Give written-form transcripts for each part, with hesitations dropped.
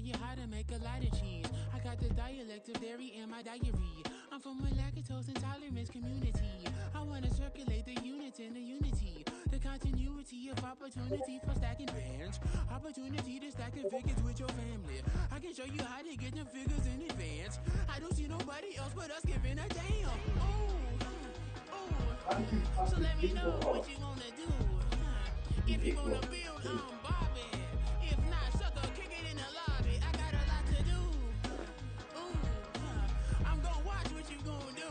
you how to make a lot of cheese. I got the dialect of dairy in my diary. I'm from a lactose intolerance community. I wanna circulate the units in the unity. The continuity of opportunity for stacking bands. Opportunity to stack the figures with your family. I can show you how to get them figures in advance. I don't see nobody else but us giving a damn. So let me know what you wanna do. If you wanna build, I'm Bobby. If not, sucker, kick it in the lobby. I got a lot to do. I'm gonna watch what you gonna do.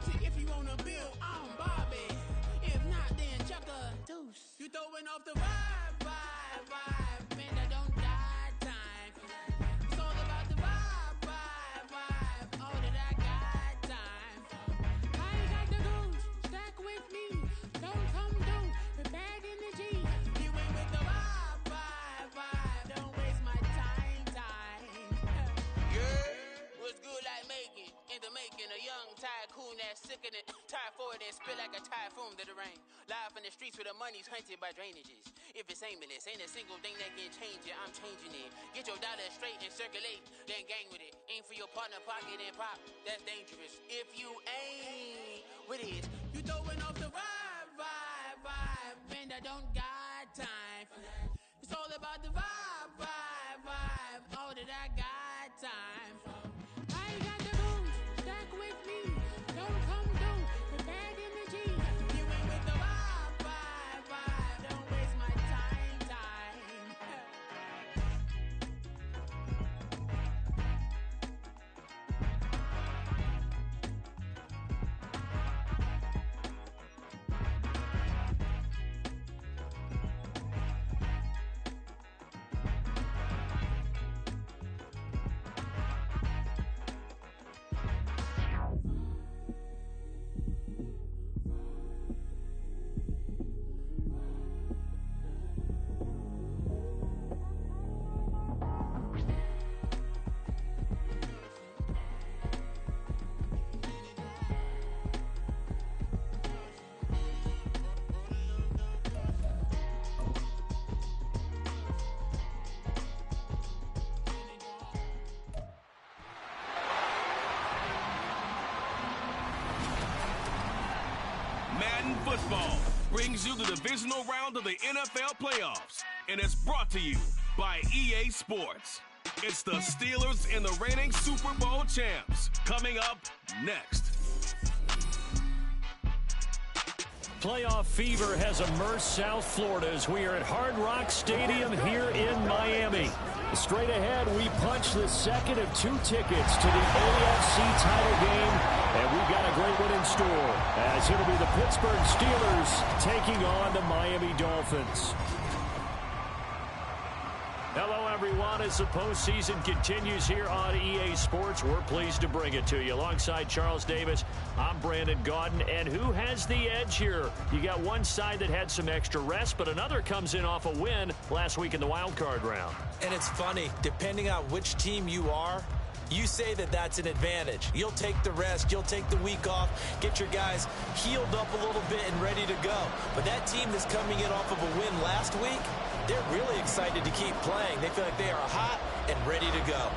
See, if you wanna build, I'm Bobby. If not, then chuck a deuce. You throwing off the vibe. Man, I don't die time. It's all about the vibe. All that I got time. I ain't got the goose. Stack with me. Don't come through. The bag in the G. You ain't with the vibe. Don't waste my time. Yeah, what's good like making? In the making, a young tycoon that's sick in it. Tired for it and spit like a typhoon to the rain. Live in the streets where the money's hunted by drainages. If it's aimless, ain't a single thing that can change it. I'm changing it. Get your dollar straight and circulate, then gang with it. Aim for your partner, pocket and pop. That's dangerous. If you ain't with it, you throwing off the vibe. Man, I don't got time for that. It's all about the vibe. All that I got time for. I ain't got the booze. Stack with me. Don't come through. The bag in the G. You ain't with the vibe. Don't waste my time. Madden Football brings you the divisional round of the NFL playoffs, and it's brought to you by EA Sports. It's the Steelers and the reigning Super Bowl champs. Coming up next. Playoff fever has immersed South Florida as we are at Hard Rock Stadium here in Miami. Straight ahead, we punch the second of two tickets to the AFC title game, and we've got a great one in store, as it'll be the Pittsburgh Steelers taking on the Miami Dolphins. Hello, everyone. As the postseason continues here on EA Sports, we're pleased to bring it to you. Alongside Charles Davis, I'm Brandon Gaudin. And who has the edge here? You got one side that had some extra rest, but another comes in off a win last week in the wild card round. And it's funny, depending on which team you are, you say that that's an advantage. You'll take the rest, you'll take the week off, get your guys healed up a little bit and ready to go. But that team that's coming in off of a win last week, they're really excited to keep playing. They feel like they are hot and ready to go.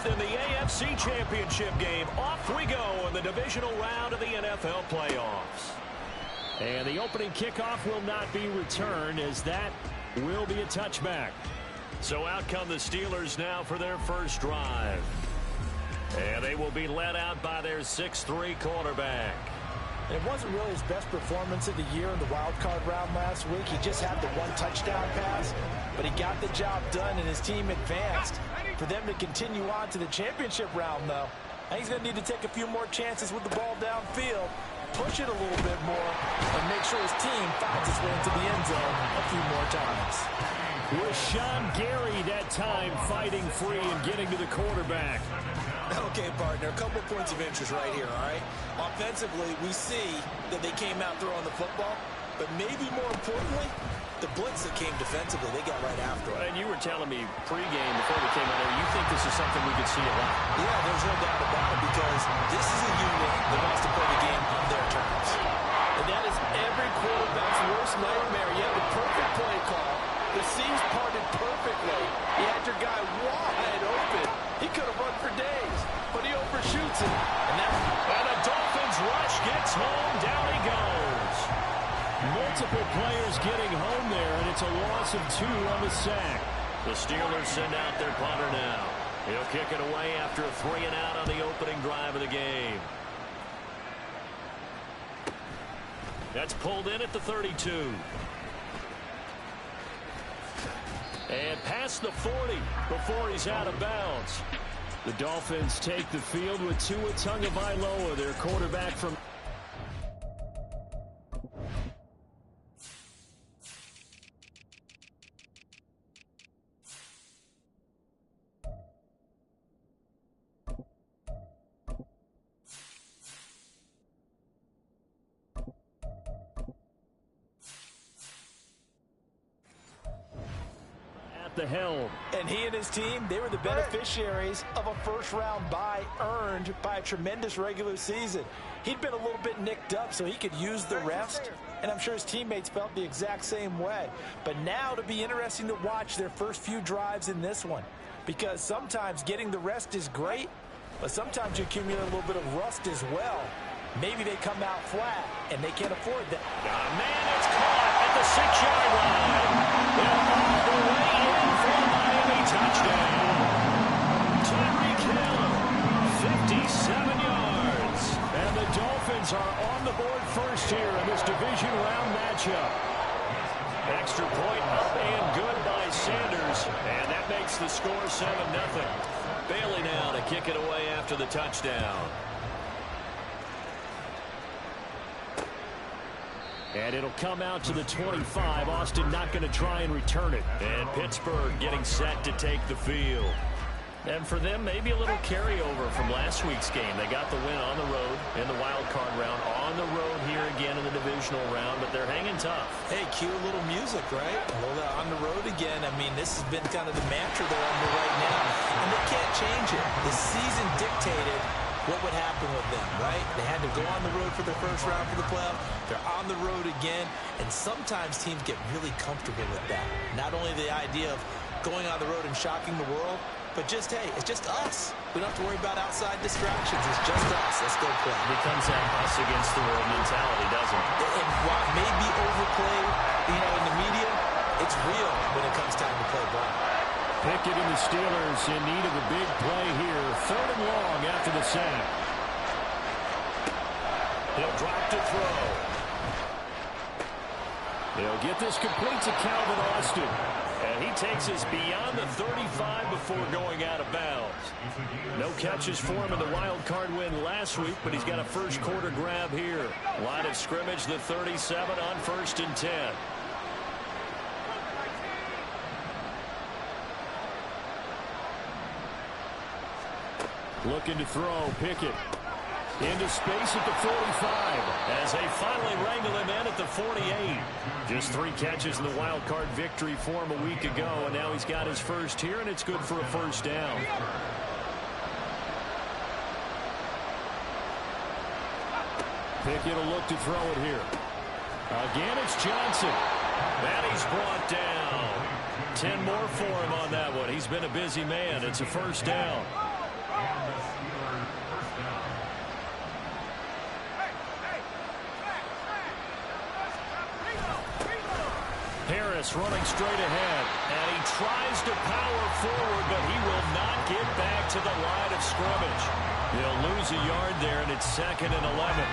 fourth in the AFC Championship game. Off we go in the divisional round of the NFL playoffs. And the opening kickoff will not be returned, as that will be a touchback. So out come the Steelers now for their first drive. And they will be led out by their 6'3" quarterback. It wasn't really his best performance of the year in the wild card round last week. He just had the one touchdown pass, but he got the job done and his team advanced. For them to continue on to the championship round, though, I think he's going to need to take a few more chances with the ball downfield, push it a little bit more, and make sure his team finds its way into the end zone a few more times. Rashawn Gary that time fighting free and getting to the quarterback. Okay, partner, a couple points of interest right here, all right? Offensively, we see that they came out throwing the football, but maybe more importantly, the blitz that came defensively, they got right after it. And you were telling me pregame before we came on there, you think this is something we could see a lot. Yeah, there's no doubt about it, because this is a unit that wants to play the game on their terms. And that is every quarterback's worst nightmare. You have the perfect play call. The seams parted perfectly. You had your guy wide open. He could have run for days, but he overshoots it. And the Dolphins rush gets home. Down he goes. Multiple players getting home there, and it's a loss of 2 on the sack. The Steelers send out their punter now. He'll kick it away after a 3-and-out on the opening drive of the game. That's pulled in at the 32. And past the 40 before he's out of bounds. The Dolphins take the field with Tua Tagovailoa, their quarterback from... the helm. And he and his team, they were the beneficiaries of a first-round bye earned by a tremendous regular season. He'd been a little bit nicked up, so he could use the rest, and I'm sure his teammates felt the exact same way. But now it'll be interesting to watch their first few drives in this one, because sometimes getting the rest is great, but sometimes you accumulate a little bit of rust as well. Maybe they come out flat, and they can't afford that. Man, it's caught at the 6-yard line. They're all the way in for a Miami touchdown. Tyreek Hill, 57 yards. And the Dolphins are on the board first here in this division round matchup. Extra point up and good by Sanders. And that makes the score 7-0. Bailey now to kick it away after the touchdown. And it'll come out to the 25. Austin not going to try and return it. And Pittsburgh getting set to take the field. And for them, maybe a little carryover from last week's game. They got the win on the road in the wild card round. On the road here again in the divisional round, but they're hanging tough. Hey, cue a little music, right? Well, on the road again. I mean, this has been kind of the mantra they're under right now. And they can't change it. The season dictated what would happen with them, right? They had to go on the road for their first round for the playoff. They're on the road again, and sometimes teams get really comfortable with that. Not only the idea of going on the road and shocking the world, but just, hey, it's just us. We don't have to worry about outside distractions. It's just us. Let's go play. It becomes that us against the world mentality, doesn't it? And while it may be overplayed, in the media, it's real when it comes time to play ball. Pickett and the Steelers in need of a big play here. 3rd and long after the sack. He'll drop to throw. They'll get this complete to Calvin Austin. And he takes us beyond the 35 before going out of bounds. No catches for him in the wild card win last week, but he's got a first quarter grab here. Line of scrimmage, the 37 on 1st and 10. Looking to throw, Pickett. Into space at the 45 as they finally wrangle him in at the 48. Just 3 catches in the wild card victory for him a week ago, and now he's got his first here, and it's good for a first down. Pickett will look to throw it here. Again, it's Johnson. And he's brought down. 10 more for him on that one. He's been a busy man. It's a first down. Harris running straight ahead. And he tries to power forward, but he will not get back to the line of scrimmage. He'll lose a yard there, and it's 2nd and 11.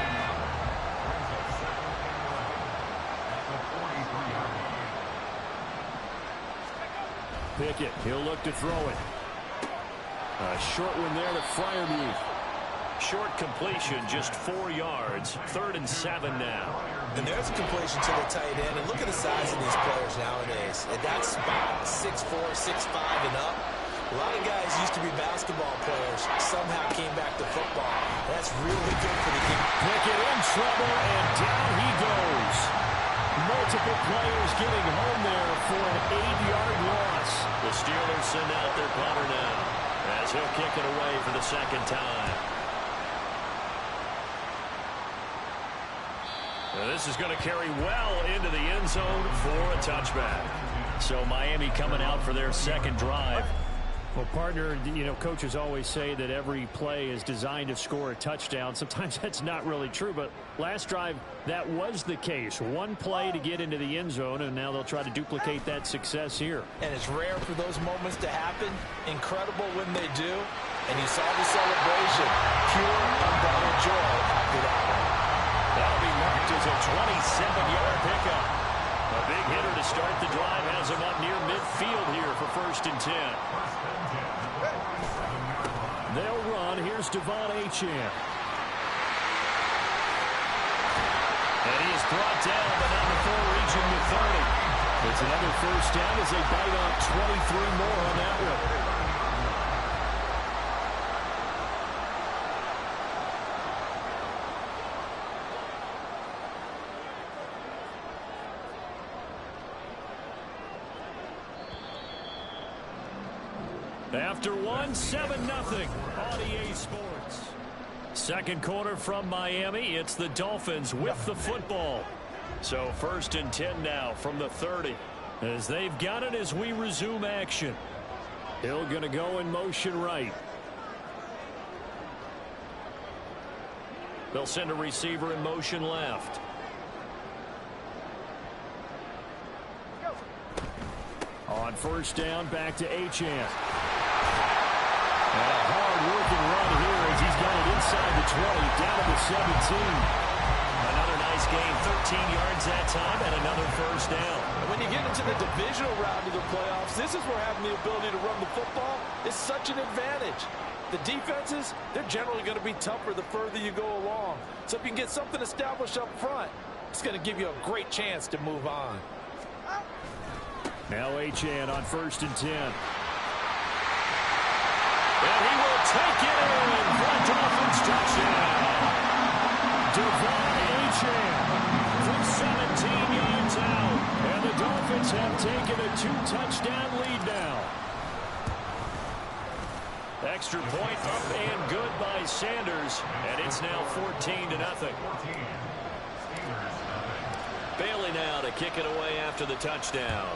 Pickett, he'll look to throw it. A short one there to Freiermuth. Short completion, just 4 yards. 3rd and 7 now. And there's a completion to the tight end. And look at the size of these players nowadays. At that spot, 6'4", 6'5", and up. A lot of guys used to be basketball players. Somehow came back to football. That's really good for the game. Pickett in trouble, and down he goes. Multiple players getting home there for an 8-yard loss. The Steelers send out their punter now, as he'll kick it away for the 2nd time. Now this is going to carry well into the end zone for a touchback. So Miami coming out for their 2nd drive. Well, partner, you know, coaches always say that every play is designed to score a touchdown. Sometimes that's not really true, but last drive, that was the case. One play to get into the end zone, and now they'll try to duplicate that success here. And it's rare for those moments to happen. Incredible when they do. And you saw the celebration. Pure, unbounded joy after that one. That'll be marked as a 27-yard pickup. A big hitter to start the drive has him up near midfield here for 1st and 10. They'll run. Here's Devon Achane. And he is brought down, but not before reaching the 30. It's another 1st down as they bite off 23 more on that one. After 7-0 on EA Sports. 2nd quarter from Miami. It's the Dolphins with the football. So 1st and 10 now from the 30. As they've got it as we resume action. Hill going to go in motion right. They'll send a receiver in motion left. On 1st down, back to Achane. And a hard-working run here as he's got it inside the 20, down to the 17. Another nice gain, 13 yards that time, and another 1st down. When you get into the divisional round of the playoffs, this is where having the ability to run the football is such an advantage. The defenses, they're generally going to be tougher the further you go along. So if you can get something established up front, it's going to give you a great chance to move on. Now Achane on 1st and 10. And he will take it in for a Dolphins touchdown. Devon Achane from 17 yards out. And the Dolphins have taken a 2-touchdown lead now. Extra point up and good by Sanders. And it's now 14-0. Bailey now to kick it away after the touchdown.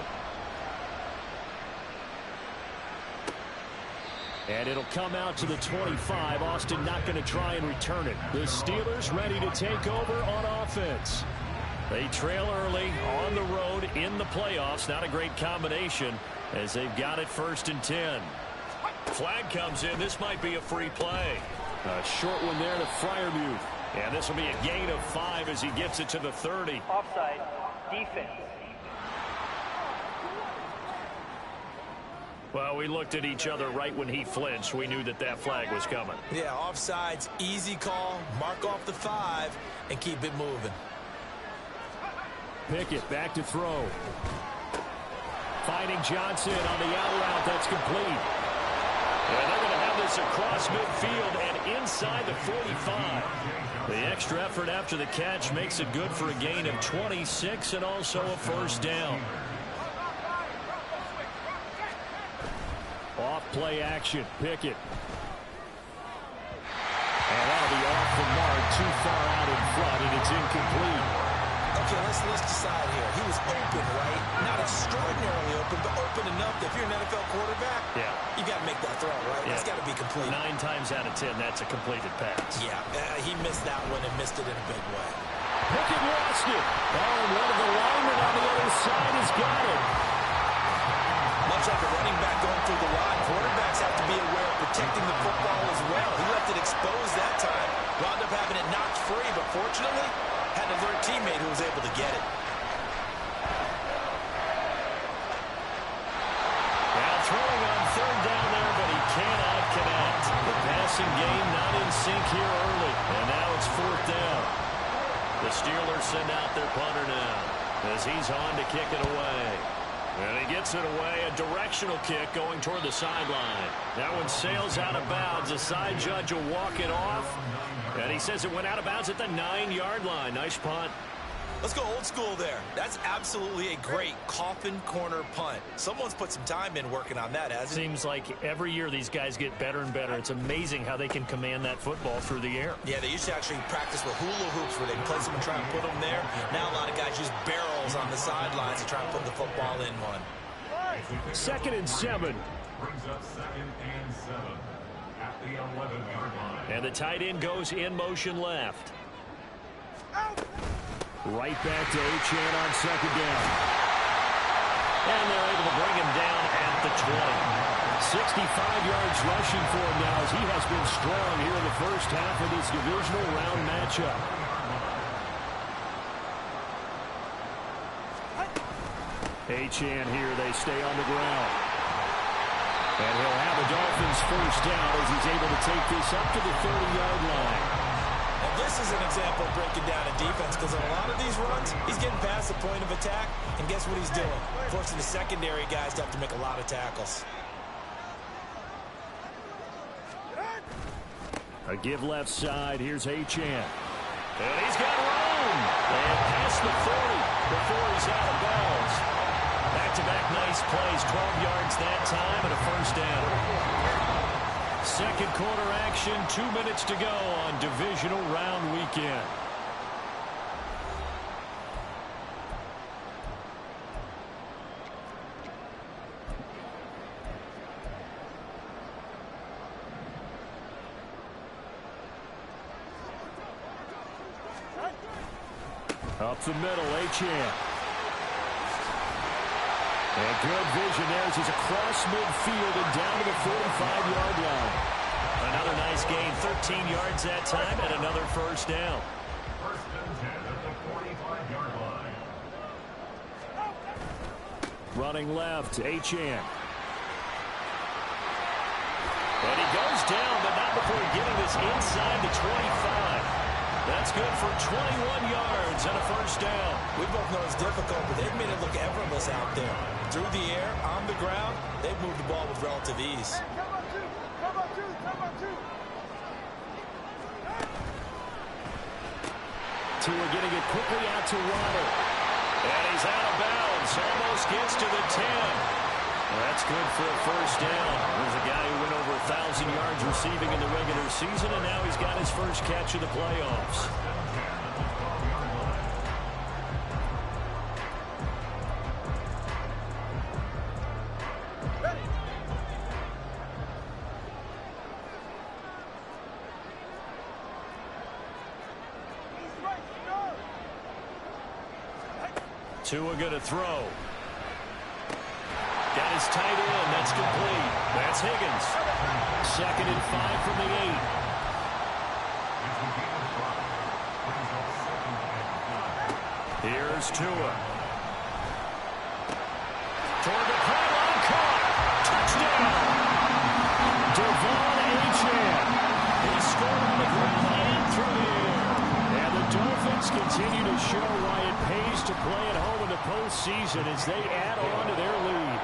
And it'll come out to the 25. Austin not going to try and return it. The Steelers ready to take over on offense. They trail early on the road in the playoffs. Not a great combination as they've got it 1st and 10. Flag comes in. This might be a free play. A short one there to Freiermuth. And this will be a gain of 5 as he gets it to the 30. Offside. Defense. Well, we looked at each other right when he flinched. We knew that that flag was coming. Yeah, offsides, easy call. Mark off the 5 and keep it moving. Pickett back to throw. Finding Johnson on the out route. That's complete. And they're going to have this across midfield and inside the 45. The extra effort after the catch makes it good for a gain of 26 and also a 1st down. Off play action. Pickett. And that'll be off the mark. Too far out in front, and it's incomplete. Okay, let's decide here. He was open, right? Not extraordinarily open, but open enough that if you're an NFL quarterback, you got to make that throw, right? That's got to be complete. 9 times out of 10, that's a completed pass. Yeah, he missed that one and missed it in a big way. Pickett lost it. Oh, and one of the linemen on the other side has got it. Much like a running back going through the line, quarterbacks have to be aware of protecting the football as well. He left it exposed that time. Wound up having it knocked free, but fortunately, had an alert teammate who was able to get it. Now throwing on third down there, but he cannot connect. The passing game not in sync here early, and now it's fourth down. The Steelers send out their punter now as he's on to kick it away. And he gets it away, a directional kick going toward the sideline. That one sails out of bounds. The side judge will walk it off. And he says it went out of bounds at the 9-yard line. Nice punt. Let's go old school there. That's absolutely a great coffin corner punt. Someone's put some time in working on that, hasn't it? Seems like every year these guys get better and better. It's amazing how they can command that football through the air. Yeah, they used to actually practice with hula hoops where they place them and try and put them there. Now a lot of guys use barrels on the sidelines to try and put the football in one. 2nd and 7. Brings up 2nd and 7 at the 11-yard line. And the tight end goes in motion left. Right back to Achane on 2nd down. And they're able to bring him down at the 20. 65 yards rushing for him now as he has been strong here in the first half of this divisional round matchup. Achane here, they stay on the ground. And he'll have the Dolphins first down as he's able to take this up to the 30-yard line. And this is an example of breaking down a defense because on a lot of these runs, he's getting past the point of attack, and guess what he's doing? Forcing the secondary guys to have to make a lot of tackles. A give left side. Here's Achane. And he's got room. And past the 40 before he's out of bounds. Back-to-back nice plays. 12 yards that time and a first down. Second quarter action. 2 minutes to go on divisional round weekend. Up the middle, Achane. And good vision there as he's across midfield and down to the 45-yard line. Another nice gain, 13 yards that time, and another first down. First and 10 at the 45-yard line. Running left, Achane. And he goes down, but not before getting this inside the 25. That's good for 21 yards and a first down. We both know it's difficult, but they've made it look effortless out there. Through the air, on the ground, they've moved the ball with relative ease. Tua getting it quickly out to Waddle. And he's out of bounds. Almost gets to the 10. Well, that's good for a first down. There's a guy who went over 1,000 yards receiving in the regular season, and now he's got his first catch of the playoffs. Tua going to throw. Got his tight end. That's complete. That's Higgins. 2nd and 5 from the 8. Here's Tua. Toward the pylon, caught. Touchdown. Devon Achane. He scored on the ground and through the air. And the Dolphins continue to show why it pays to play at home in the postseason as they add on to their lead.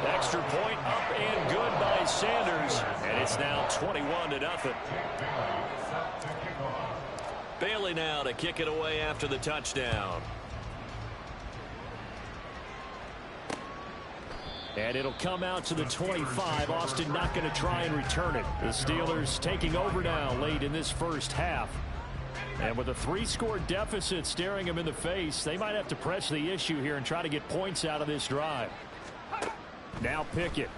Extra point up and good by Sanders. And it's now 21-0. Bailey now to kick it away after the touchdown. And it'll come out to the 25. Austin not going to try and return it. The Steelers taking over now late in this first half. And with a 3-score deficit staring them in the face, they might have to press the issue here and try to get points out of this drive. Now Pickett.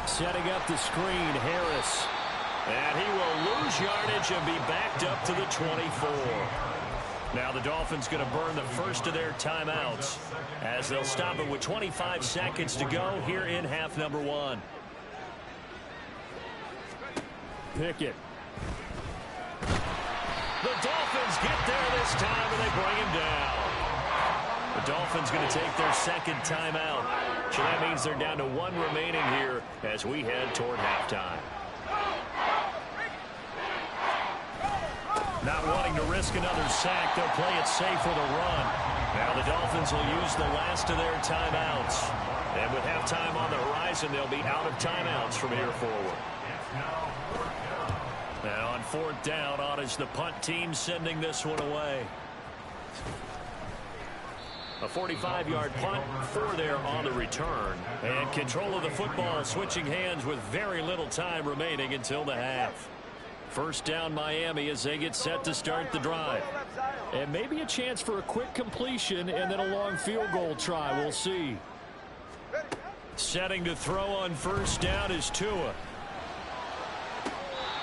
Setting up the screen, Harris. And he will lose yardage and be backed up to the 24. Now the Dolphins going to burn the first of their timeouts as they'll stop it with 25 seconds to go here in half number 1. Pickett. The Dolphins get there this time, and they bring him down. The Dolphins going to take their second timeout. So that means they're down to 1 remaining here as we head toward halftime. Not wanting to risk another sack, they'll play it safe with a run. Now the Dolphins will use the last of their timeouts. And with halftime on the horizon, they'll be out of timeouts from here forward. Now on 4th down, on is the punt team sending this one away. A 45-yard punt, 4 there on the return. And control of the football switching hands with very little time remaining until the half. First down Miami as they get set to start the drive. And maybe a chance for a quick completion and then a long field goal try. We'll see. Setting to throw on first down is Tua.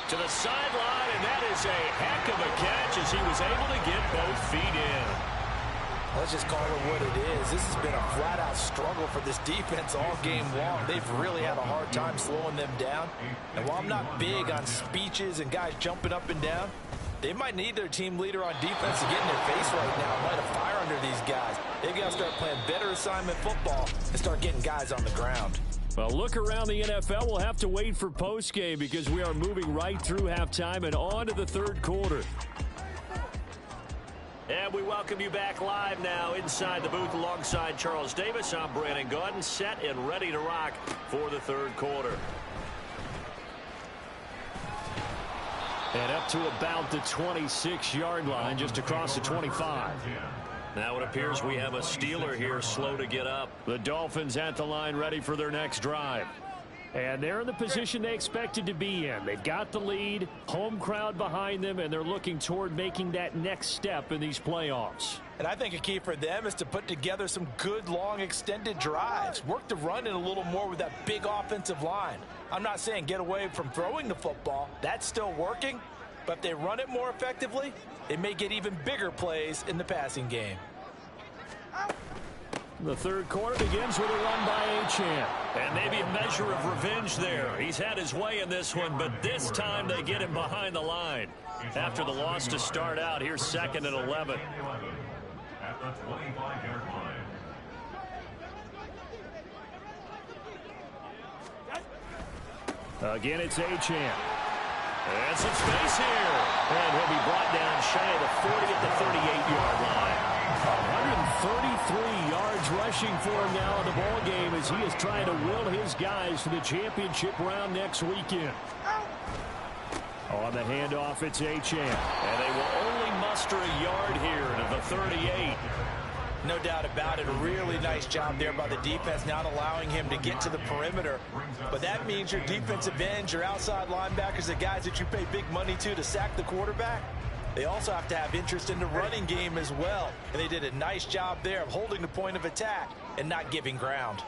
To the sideline, and that is a heck of a catch as he was able to get both feet in. Let's just call it what it is. This has been a flat-out struggle for this defense all game long. They've really had a hard time slowing them down. And while I'm not big on speeches and guys jumping up and down, they might need their team leader on defense to get in their face right now and light a fire under these guys. They've got to start playing better assignment football and start getting guys on the ground. Well, look around the NFL. We'll have to wait for postgame because we are moving right through halftime and on to the third quarter. And we welcome you back live now inside the booth alongside Charles Davis. I'm Brandon Gaudin, set and ready to rock for the third quarter. And up to about the 26-yard line, just across the 25. Now it appears we have a Steeler here slow to get up. The Dolphins at the line ready for their next drive. And they're in the position they expected to be in. They've got the lead, home crowd behind them, and they're looking toward making that next step in these playoffs. And I think a key for them is to put together some good, long, extended drives. Work the run in a little more with that big offensive line. I'm not saying get away from throwing the football. That's still working. But if they run it more effectively, they may get even bigger plays in the passing game. The third quarter begins with a run by Achane. And maybe a measure of revenge there. He's had his way in this one, but this time they get him behind the line. After the loss to start out, here's 2nd and 11. At the 25-yard line. Again, it's Achane. And some space here. And he'll be brought down shy of the 40 at the 38-yard line. 133 yards rushing for him now in the ball game as he is trying to will his guys to the championship round next weekend. On the handoff, it's Achane. And they will only muster a yard here to the 38. No doubt about it. A really nice job there by the defense, not allowing him to get to the perimeter. But that means your defensive ends, your outside linebackers, the guys that you pay big money to sack the quarterback, they also have to have interest in the running game as well. And they did a nice job there of holding the point of attack and not giving ground.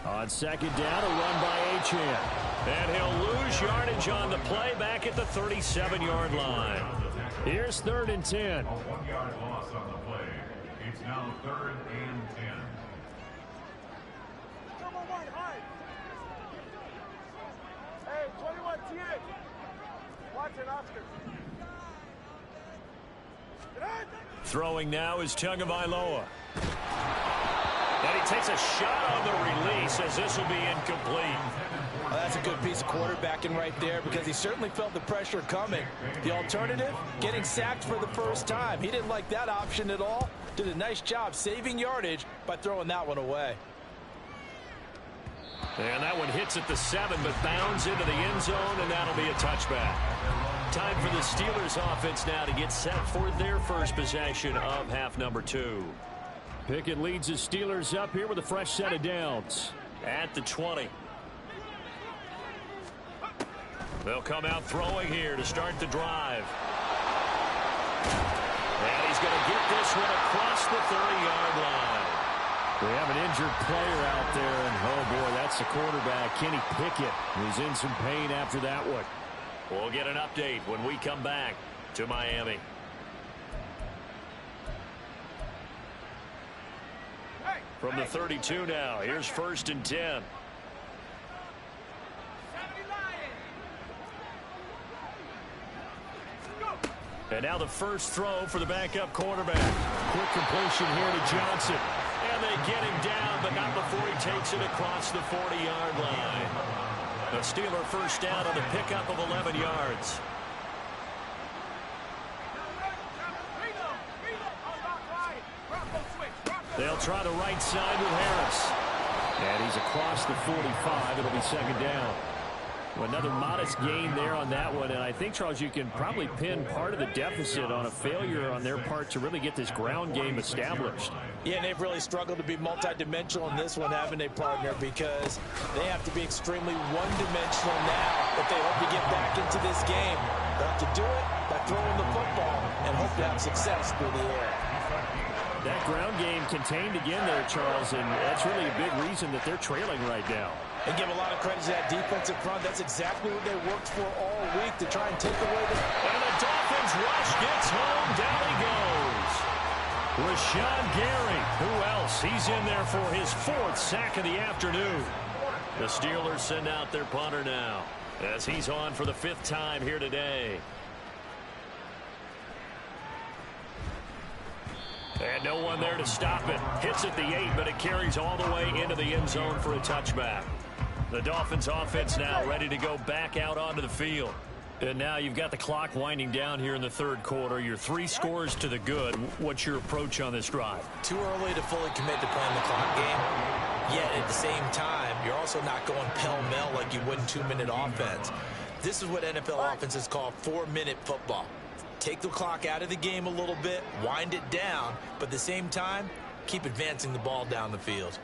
On second down, a run by Achane. And he'll lose yardage on the play back at the 37-yard line. Here's 3rd and 10. A 1-yard loss on the play. It's now 3rd and 10. Hey, 21 TA. Watch it, Oscar. Throwing now is Tagovailoa. And he takes a shot on the release as this will be incomplete. Well, that's a good piece of quarterbacking right there because he certainly felt the pressure coming. The alternative, getting sacked for the first time. He didn't like that option at all. Did a nice job saving yardage by throwing that one away. And that one hits at the 7 but bounds into the end zone, and that'll be a touchback. Time for the Steelers offense now to get set for their first possession of half number 2. Pickett leads the Steelers up here with a fresh set of downs. At the 20. They'll come out throwing here to start the drive. And he's going to get this one across the 30-yard line. We have an injured player out there, and oh boy, that's the quarterback, Kenny Pickett, who's in some pain after that one. We'll get an update when we come back to Miami. From the 32 now, here's 1st and 10. And now the first throw for the backup quarterback. Quick completion here to Johnson. And they get him down, but not before he takes it across the 40-yard line. A Steeler first down on the pickup of 11 yards. They'll try the right side with Harris. And he's across the 45. It'll be second down. Another modest gain there on that one, and I think, Charles, you can probably pin part of the deficit on a failure on their part to really get this ground game established. Yeah, and they've really struggled to be multidimensional in this one, haven't they, partner? Because they have to be extremely one-dimensional now if they hope to get back into this game. They have to do it by throwing the football and hope to have success through the air. That ground game contained again there, Charles, and that's really a big reason that they're trailing right now. And give a lot of credit to that defensive front. That's exactly what they worked for all week to try and take away the... And the Dolphins rush gets home. Down he goes. Rashawn Gary. Who else? He's in there for his 4th sack of the afternoon. The Steelers send out their punter now as he's on for the 5th time here today. And no one there to stop it. Hits at the 8, but it carries all the way into the end zone for a touchback. The Dolphins offense now ready to go back out onto the field. And now you've got the clock winding down here in the 3rd quarter. You're 3 scores to the good. What's your approach on this drive? Too early to fully commit to playing the clock game. Yet at the same time, you're also not going pell-mell like you would in 2-minute offense. This is what NFL offenses call 4-minute football. Take the clock out of the game a little bit, wind it down, but at the same time, keep advancing the ball down the field.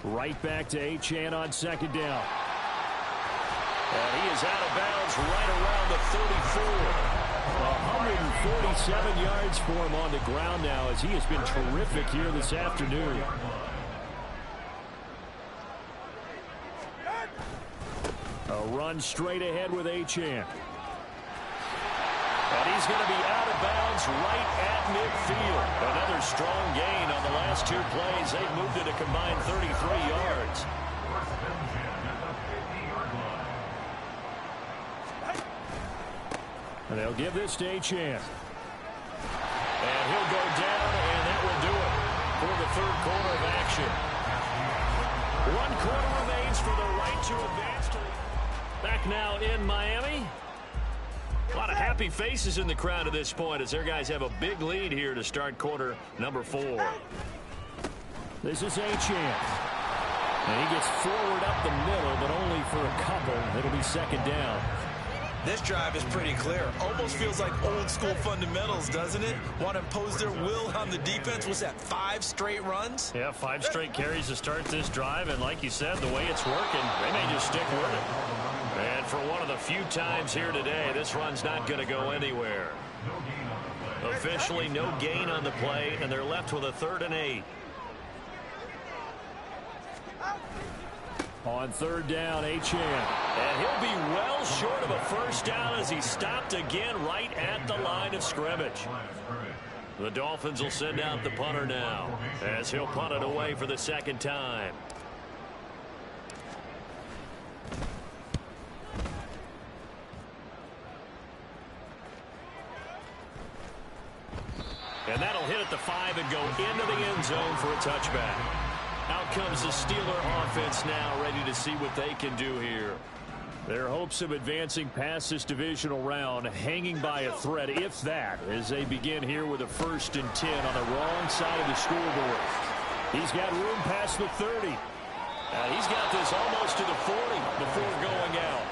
Right back to Achane on 2nd down. And he is out of bounds right around the 34. 147 yards for him on the ground now as he has been terrific here this afternoon. A run straight ahead with Achane. And he's going to be out of bounds right at midfield. Another strong gain on the last 2 plays. They've moved it a combined 33 yards. And they'll give this to Achane. And he'll go down, and that will do it for the 3rd quarter of action. 1 quarter remains for the right to advance to... Back now in Miami. A lot of happy faces in the crowd at this point as their guys have a big lead here to start quarter number 4. This is Achane. And he gets forward up the middle, but only for a couple. It'll be 2nd down. This drive is pretty clear. Almost feels like old school fundamentals, doesn't it? Want to impose their will on the defense. Was that 5 straight runs? Yeah, 5 straight carries to start this drive. And like you said, the way it's working, they may just stick with it. And for one of the few times here today, this run's not going to go anywhere. Officially no gain on the play, and they're left with a 3rd and 8. On 3rd down, Achane. And he'll be well short of a first down as he stopped again right at the line of scrimmage. The Dolphins will send out the punter now as he'll punt it away for the 2nd time. And that'll hit at the 5 and go into the end zone for a touchback. Out comes the Steeler offense now, ready to see what they can do here. Their hopes of advancing past this divisional round hanging by a thread, if that, as they begin here with a 1st and 10 on the wrong side of the scoreboard. He's got room past the 30. He's got this almost to the 40 before going out.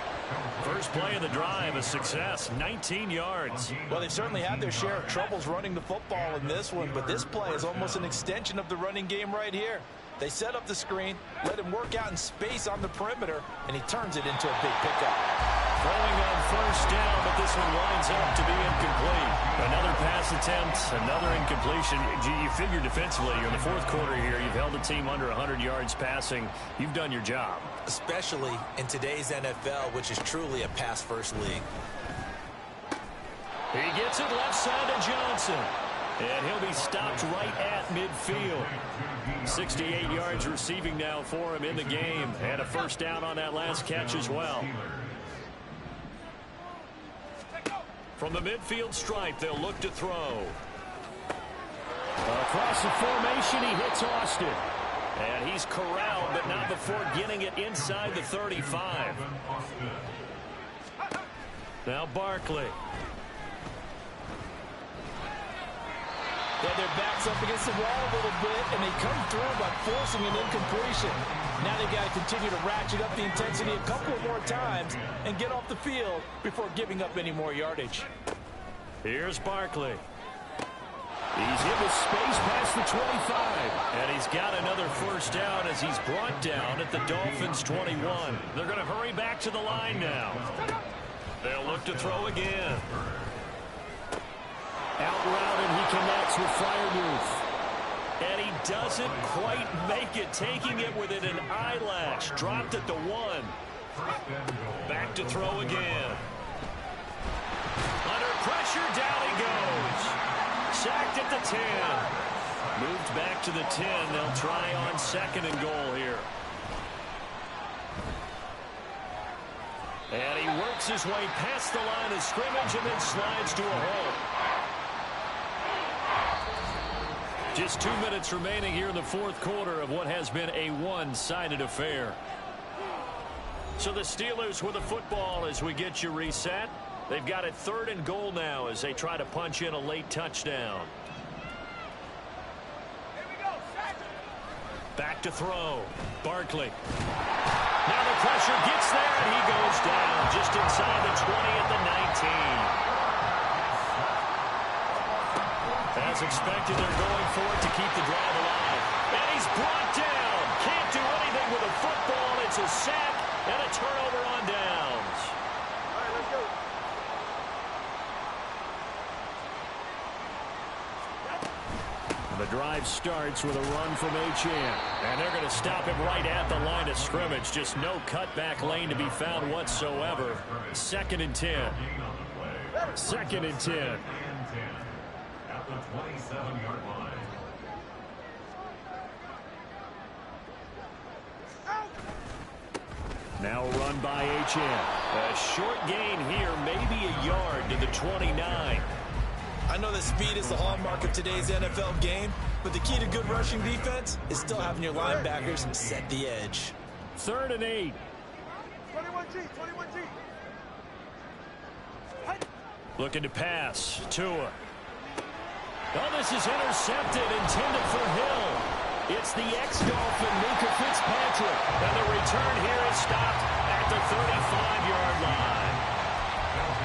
First play of the drive, a success, 19 yards. Well, they've certainly had their share of troubles running the football in this one, but this play is almost an extension of the running game right here. They set up the screen, let him work out in space on the perimeter, and he turns it into a big pickup. Throwing on first down, but this one winds up to be incomplete. Another pass attempt, another incompletion. You figure defensively, you're in the fourth quarter here. You've held a team under 100 yards passing. You've done your job. Especially in today's NFL, which is truly a pass-first league. He gets it left side to Johnson. And he'll be stopped right at midfield. 68 yards receiving now for him in the game. And a first down on that last catch as well. From the midfield stripe, they'll look to throw. Across the formation, he hits Austin. And he's corralled, but not before getting it inside the 35. Now Barkley. Yeah, their backs up against the wall a little bit, and they come through by forcing an incompletion. Now they've got to continue to ratchet up the intensity a couple more times and get off the field before giving up any more yardage. Here's Barkley. He's hit with space past the 25. And he's got another first down as he's brought down at the Dolphins' 21. They're going to hurry back to the line now. They'll look to throw again. Out route, and he connects with Freiermuth. And he doesn't quite make it, taking it within an eyelash. Dropped at the 1. Back to throw again. Under pressure, down he goes. Sacked at the 10. Moved back to the 10. They'll try on second and goal here. And he works his way past the line of scrimmage and then slides to a hole. Just 2 minutes remaining here in the fourth quarter of what has been a one-sided affair. So the Steelers with the football as we get you reset. They've got it third and goal now as they try to punch in a late touchdown. Back to throw. Barkley. Now the pressure gets there and he goes down just inside the 20 at the 19. As expected, they're going for it to keep the drive alive. And he's brought down. Can't do anything with a football. It's a sack and a turnover on downs. All right, let's go. The drive starts with a run from Achane. And they're going to stop him right at the line of scrimmage. Just no cutback lane to be found whatsoever. 2nd and 10. 2nd and 10. At the 27-yard line. Now run by Achane. A short gain here, maybe a yard to the 29. I know that speed is the hallmark of today's NFL game, but the key to good rushing defense is still having your linebackers set the edge. 3rd and 8. 21G. Looking to pass. Tua. Oh, this is intercepted, intended for Hill. It's the ex-Dolphin, Minka Fitzpatrick. And the return here is stopped at the 35-yard line.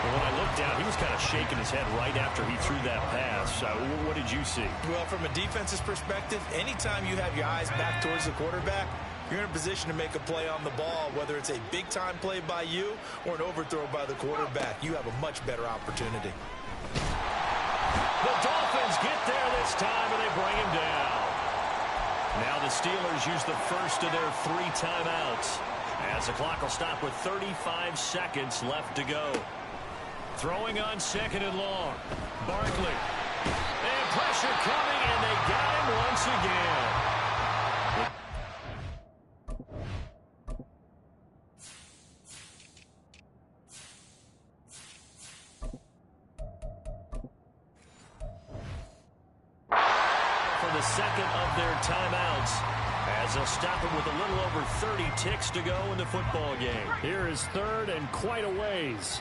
And when I looked down, he was kind of shaking his head right after he threw that pass. What did you see? Well, from a defense's perspective, anytime you have your eyes back towards the quarterback, you're in a position to make a play on the ball, whether it's a big-time play by you or an overthrow by the quarterback. You have a much better opportunity. The Dolphins get there this time, and they bring him down. Now the Steelers use the first of their 3 timeouts, as the clock will stop with 35 seconds left to go. Throwing on 2nd and long. Barkley. And pressure coming, and they got him once again. The second of their timeouts as they'll stop it with a little over 30 ticks to go in the football game. Here is 3rd and quite a ways.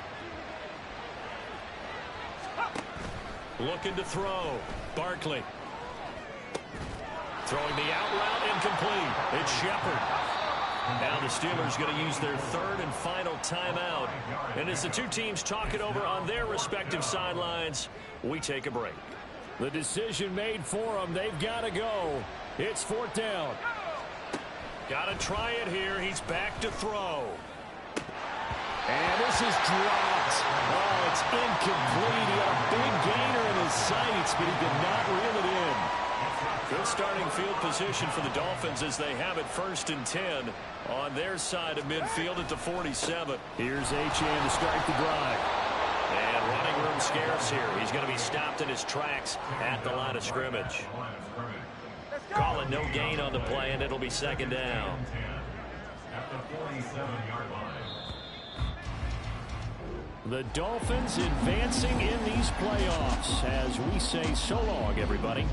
Looking to throw. Barkley. Throwing the out route, incomplete. It's Shepard. Now the Steelers going to use their 3rd and final timeout. And as the two teams talk it over on their respective sidelines, we take a break. The decision made for them. They've got to go. It's 4th down. Got to try it here. He's back to throw. And this is dropped. Oh, it's incomplete. He had a big gainer in his sights, but he did not reel it in. Good starting field position for the Dolphins as they have it 1st and 10 on their side of midfield at the 47. Here's Achane to start the drive. And running room scarce here. He's going to be stopped in his tracks at the line of scrimmage. Calling no gain on the play, and it'll be 2nd down. At the 47-yard line. The Dolphins advancing in these playoffs as we say so long, everybody.